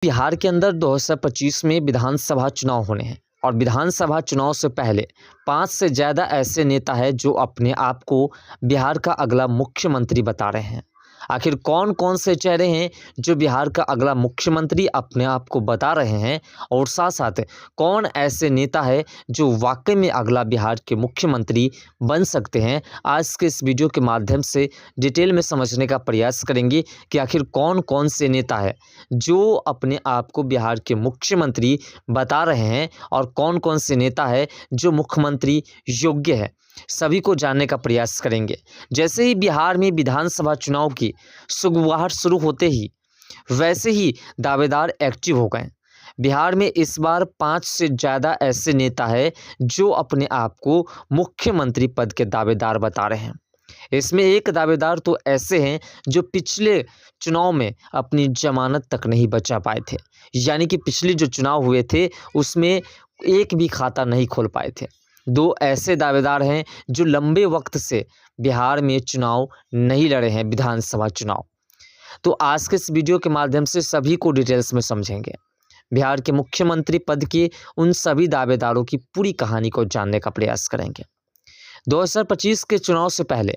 बिहार के अंदर 2025 में विधानसभा चुनाव होने हैं और विधानसभा चुनाव से पहले 5 से ज़्यादा ऐसे नेता हैं जो अपने आप को बिहार का अगला मुख्यमंत्री बता रहे हैं। आखिर कौन कौन से चेहरे हैं जो बिहार का अगला मुख्यमंत्री अपने आप को बता रहे हैं और साथ साथ कौन ऐसे नेता है जो वाकई में अगला बिहार के मुख्यमंत्री बन सकते हैं, आज के इस वीडियो के माध्यम से डिटेल में समझने का प्रयास करेंगे कि आखिर कौन कौन से नेता है जो अपने आप को बिहार के मुख्यमंत्री बता रहे हैं और कौन कौन से नेता है जो मुख्यमंत्री योग्य है। सभी को जानने का प्रयास करेंगे। जैसे ही बिहार में विधानसभा चुनाव की सुगबुगाहट शुरू होते ही वैसे ही दावेदार एक्टिव हो गए। बिहार में इस बार 5 से ज़्यादा ऐसे नेता हैं जो अपने आप को मुख्यमंत्री पद के दावेदार बता रहे हैं। इसमें एक दावेदार तो ऐसे हैं जो पिछले चुनाव में अपनी जमानत तक नहीं बचा पाए थे, यानी कि पिछले जो चुनाव हुए थे उसमें एक भी खाता नहीं खोल पाए थे। 2 ऐसे दावेदार हैं जो लंबे वक्त से बिहार में चुनाव नहीं लड़े हैं, विधानसभा चुनाव। तो आज के इस वीडियो के माध्यम से सभी को डिटेल्स में समझेंगे। बिहार के मुख्यमंत्री पद के उन सभी दावेदारों की पूरी कहानी को जानने का प्रयास करेंगे। 2025 के चुनाव से पहले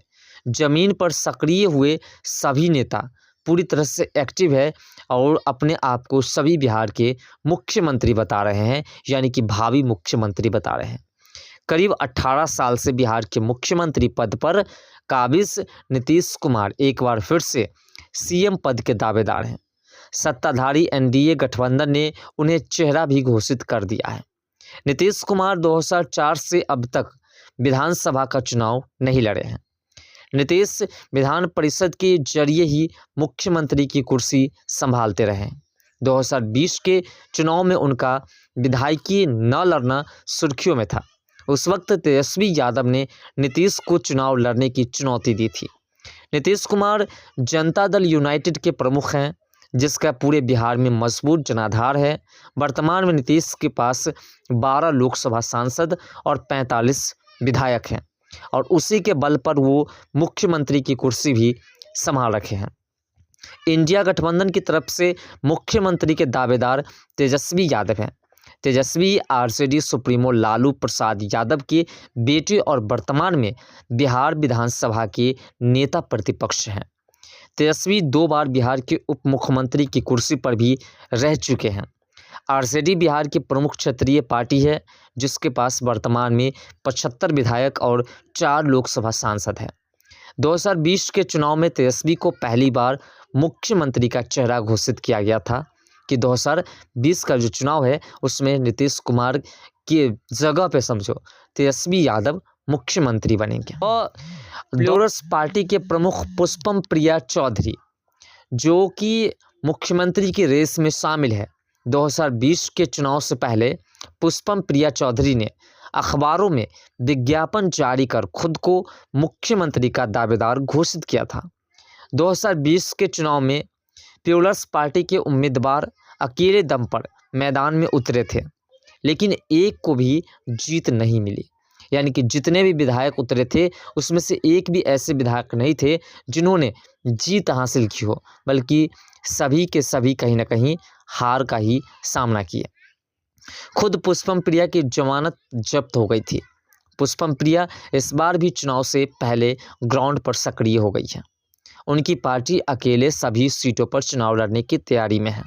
जमीन पर सक्रिय हुए सभी नेता पूरी तरह से एक्टिव है और अपने आप को सभी बिहार के मुख्यमंत्री बता रहे हैं, यानी कि भावी मुख्यमंत्री बता रहे हैं। करीब 18 साल से बिहार के मुख्यमंत्री पद पर काबिज नीतीश कुमार एक बार फिर से सीएम पद के दावेदार हैं। सत्ताधारी एनडीए गठबंधन ने उन्हें चेहरा भी घोषित कर दिया है। नीतीश कुमार 2004 से अब तक विधानसभा का चुनाव नहीं लड़े हैं। नीतीश विधान परिषद के जरिए ही मुख्यमंत्री की कुर्सी संभालते रहे। 2020 के चुनाव में उनका विधायकी न लड़ना सुर्खियों में था। उस वक्त तेजस्वी यादव ने नीतीश को चुनाव लड़ने की चुनौती दी थी। नीतीश कुमार जनता दल यूनाइटेड के प्रमुख हैं, जिसका पूरे बिहार में मजबूत जनाधार है। वर्तमान में नीतीश के पास 12 लोकसभा सांसद और 45 विधायक हैं और उसी के बल पर वो मुख्यमंत्री की कुर्सी भी संभाल रखे हैं। इंडिया गठबंधन की तरफ से मुख्यमंत्री के दावेदार तेजस्वी यादव हैं। तेजस्वी आरजेडी सुप्रीमो लालू प्रसाद यादव के बेटे और वर्तमान में बिहार विधानसभा के नेता प्रतिपक्ष हैं। तेजस्वी 2 बार बिहार के उप मुख्यमंत्री की कुर्सी पर भी रह चुके हैं। आरजेडी बिहार की प्रमुख क्षेत्रीय पार्टी है, जिसके पास वर्तमान में 75 विधायक और 4 लोकसभा सांसद हैं। 2020 के चुनाव में तेजस्वी को पहली बार मुख्यमंत्री का चेहरा घोषित किया गया था कि 2020 का जो चुनाव है उसमें नीतीश कुमार की जगह पे समझो तेजस्वी यादव मुख्यमंत्री बनेंगे। और प्लूरल्स पार्टी के प्रमुख पुष्पम प्रिया चौधरी जो कि मुख्यमंत्री की रेस में शामिल है। 2020 के चुनाव से पहले पुष्पम प्रिया चौधरी ने अखबारों में विज्ञापन जारी कर खुद को मुख्यमंत्री का दावेदार घोषित किया था। 2020 के चुनाव में प्लूरल्स पार्टी के उम्मीदवार अकेले दम पर मैदान में उतरे थे, लेकिन एक को भी जीत नहीं मिली। यानी कि जितने भी विधायक उतरे थे उसमें से एक भी ऐसे विधायक नहीं थे जिन्होंने जीत हासिल की हो, बल्कि सभी के सभी कहीं ना कहीं हार का ही सामना किए। खुद पुष्पम प्रिया की जमानत जब्त हो गई थी। पुष्पम प्रिया इस बार भी चुनाव से पहले ग्राउंड पर सक्रिय हो गई है। उनकी पार्टी अकेले सभी सीटों पर चुनाव लड़ने की तैयारी में है।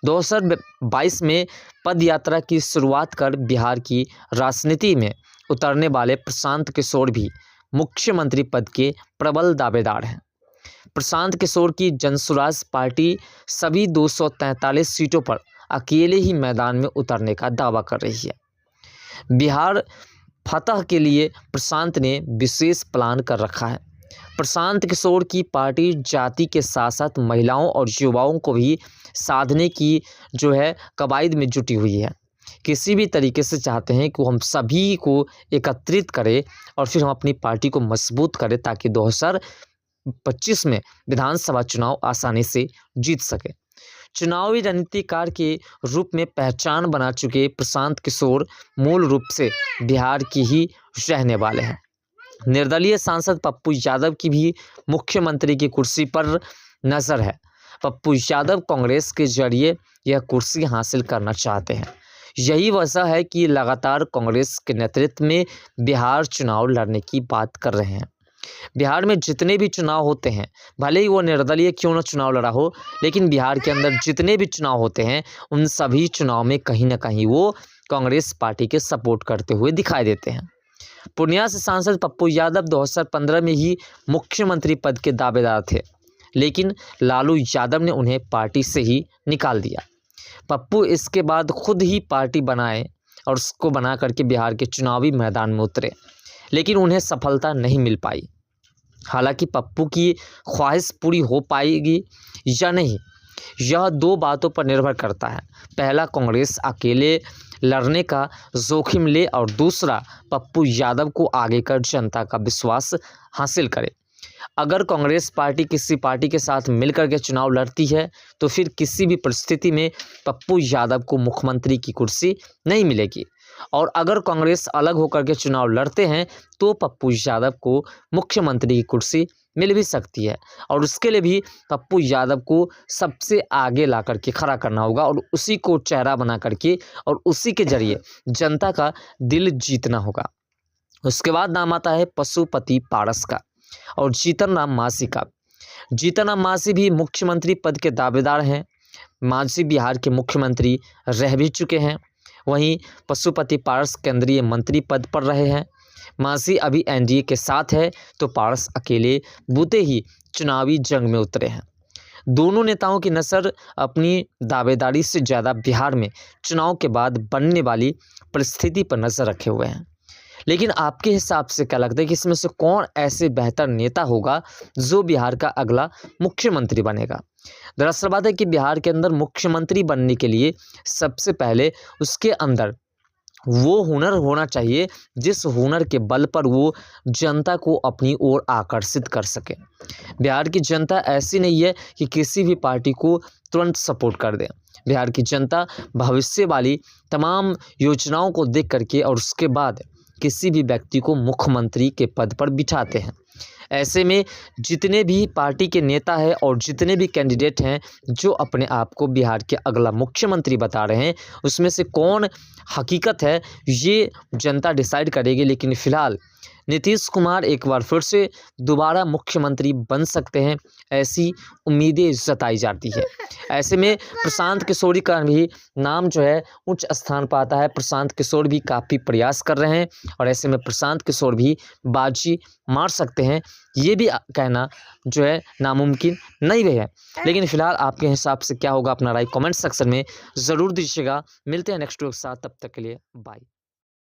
2022 में पद यात्रा की शुरुआत कर बिहार की राजनीति में उतरने वाले प्रशांत किशोर भी मुख्यमंत्री पद के प्रबल दावेदार हैं। प्रशांत किशोर की जनसुराज पार्टी सभी 243 सीटों पर अकेले ही मैदान में उतरने का दावा कर रही है। बिहार फतह के लिए प्रशांत ने विशेष प्लान कर रखा है। प्रशांत किशोर की पार्टी जाति के साथ साथ महिलाओं और युवाओं को भी साधने की जो है कवायद में जुटी हुई है। किसी भी तरीके से चाहते हैं कि हम सभी को एकत्रित करें और फिर हम अपनी पार्टी को मजबूत करें ताकि 2025 में विधानसभा चुनाव आसानी से जीत सके। चुनावी रणनीतिकार के रूप में पहचान बना चुके प्रशांत किशोर मूल रूप से बिहार की ही रहने वाले हैं। निर्दलीय सांसद पप्पू यादव की भी मुख्यमंत्री की कुर्सी पर नज़र है। पप्पू यादव कांग्रेस के जरिए यह कुर्सी हासिल करना चाहते हैं। यही वजह है कि लगातार कांग्रेस के नेतृत्व में बिहार चुनाव लड़ने की बात कर रहे हैं। बिहार में जितने भी चुनाव होते हैं, भले ही वो निर्दलीय क्यों ना चुनाव लड़ा हो, लेकिन बिहार के अंदर जितने भी चुनाव होते हैं उन सभी चुनाव में कहीं ना कहीं वो कांग्रेस पार्टी के सपोर्ट करते हुए दिखाई देते हैं। पूर्णिया से सांसद पप्पू यादव 2015 में ही मुख्यमंत्री पद के दावेदार थे, लेकिन लालू यादव ने उन्हें पार्टी से ही निकाल दिया। पप्पू इसके बाद खुद ही पार्टी बनाए और उसको बना करके बिहार के चुनावी मैदान में उतरे, लेकिन उन्हें सफलता नहीं मिल पाई। हालांकि पप्पू की ख्वाहिश पूरी हो पाएगी या नहीं, यह दो बातों पर निर्भर करता है। पहला, कांग्रेस अकेले लड़ने का जोखिम ले, और दूसरा, पप्पू यादव को आगे कर जनता का विश्वास हासिल करे। अगर कांग्रेस पार्टी किसी पार्टी के साथ मिलकर के चुनाव लड़ती है तो फिर किसी भी परिस्थिति में पप्पू यादव को मुख्यमंत्री की कुर्सी नहीं मिलेगी, और अगर कांग्रेस अलग होकर के चुनाव लड़ते हैं तो पप्पू यादव को मुख्यमंत्री की कुर्सी मिल भी सकती है, और उसके लिए भी पप्पू यादव को सबसे आगे ला करके खड़ा करना होगा और उसी को चेहरा बना करके और उसी के जरिए जनता का दिल जीतना होगा। उसके बाद नाम आता है पशुपति पारस का और जीतन राम मांझी का। जीतन राम मांझी भी मुख्यमंत्री पद के दावेदार हैं। मांझी बिहार के मुख्यमंत्री रह भी चुके हैं। वहीं पशुपति पारस केंद्रीय मंत्री पद पर रहे हैं। मांझी अभी एनडीए के साथ है तो पारस अकेले बूते ही चुनावी जंग में उतरे हैं। दोनों नेताओं की नज़र अपनी दावेदारी से ज़्यादा बिहार में चुनाव के बाद बनने वाली परिस्थिति पर नज़र रखे हुए हैं। लेकिन आपके हिसाब से क्या लगता है कि इसमें से कौन ऐसे बेहतर नेता होगा जो बिहार का अगला मुख्यमंत्री बनेगा? दरअसल बात है कि बिहार के अंदर मुख्यमंत्री बनने के लिए सबसे पहले उसके अंदर वो हुनर होना चाहिए जिस हुनर के बल पर वो जनता को अपनी ओर आकर्षित कर सके। बिहार की जनता ऐसी नहीं है कि किसी भी पार्टी को तुरंत सपोर्ट कर दे। बिहार की जनता भविष्य वाली तमाम योजनाओं को देख करके और उसके बाद किसी भी व्यक्ति को मुख्यमंत्री के पद पर बिठाते हैं। ऐसे में जितने भी पार्टी के नेता हैं और जितने भी कैंडिडेट हैं जो अपने आप को बिहार के अगला मुख्यमंत्री बता रहे हैं, उसमें से कौन हकीकत है ये जनता डिसाइड करेगी। लेकिन फिलहाल नीतीश कुमार एक बार फिर से दोबारा मुख्यमंत्री बन सकते हैं, ऐसी उम्मीदें जताई जाती है। ऐसे में प्रशांत किशोरी का भी नाम जो है उच्च स्थान पर आता है। प्रशांत किशोर भी काफ़ी प्रयास कर रहे हैं और ऐसे में प्रशांत किशोर भी बाजी मार सकते हैं, ये भी कहना जो है नामुमकिन नहीं भी है। लेकिन फिलहाल आपके हिसाब से क्या होगा, अपना राय कमेंट सेक्शन में ज़रूर दीजिएगा। मिलते हैं नेक्स्ट वीडियो के साथ, तब तक के लिए बाय।